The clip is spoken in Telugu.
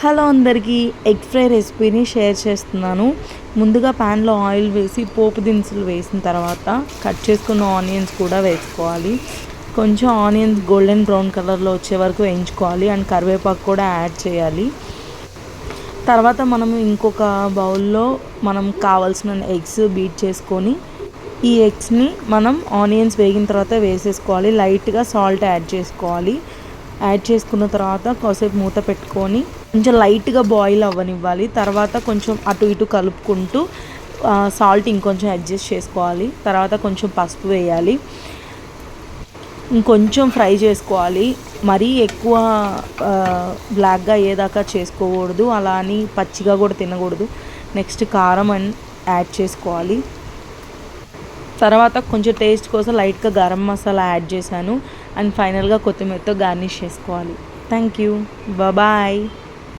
హలో అందరికీ, ఎగ్ ఫ్రై రెసిపీని షేర్ చేస్తున్నాను. ముందుగా ప్యాన్లో ఆయిల్ వేసి పోపు దినుసులు వేసిన తర్వాత కట్ చేసుకున్న ఆనియన్స్ కూడా వేసుకోవాలి. కొంచెం ఆనియన్స్ గోల్డెన్ బ్రౌన్ కలర్లో వచ్చే వరకు వేయించుకోవాలి. అండ్ కరివేపాకు కూడా యాడ్ చేయాలి. తర్వాత మనం ఇంకొక బౌల్లో మనం కావాల్సిన ఎగ్స్ బీట్ చేసుకొని ఈ ఎగ్స్ని మనం ఆనియన్స్ వేగిన తర్వాత వేసేసుకోవాలి. లైట్గా సాల్ట్ యాడ్ చేసుకోవాలి. యాడ్ చేసుకున్న తర్వాత కాసేపు మూత పెట్టుకొని కొంచెం లైట్గా బాయిల్ అవ్వనివ్వాలి. తర్వాత కొంచెం అటు ఇటు కలుపుకుంటూ సాల్ట్ ఇంకొంచెం అడ్జస్ట్ చేసుకోవాలి. తర్వాత కొంచెం పసుపు వేయాలి. ఇంకొంచెం ఫ్రై చేసుకోవాలి. మరీ ఎక్కువ బ్లాక్గా అయ్యేదాకా చేసుకోకూడదు, అలా అని పచ్చిగా కూడా తినకూడదు. నెక్స్ట్ కారం యాడ్ చేసుకోవాలి. తర్వాత కొంచెం టేస్ట్ కోసం లైట్గా గరం మసాలా యాడ్ చేశాను. అండ్ ఫైనల్గా కొత్తిమీరతో గార్నిష్ చేసుకోవాలి. Thank you, bye.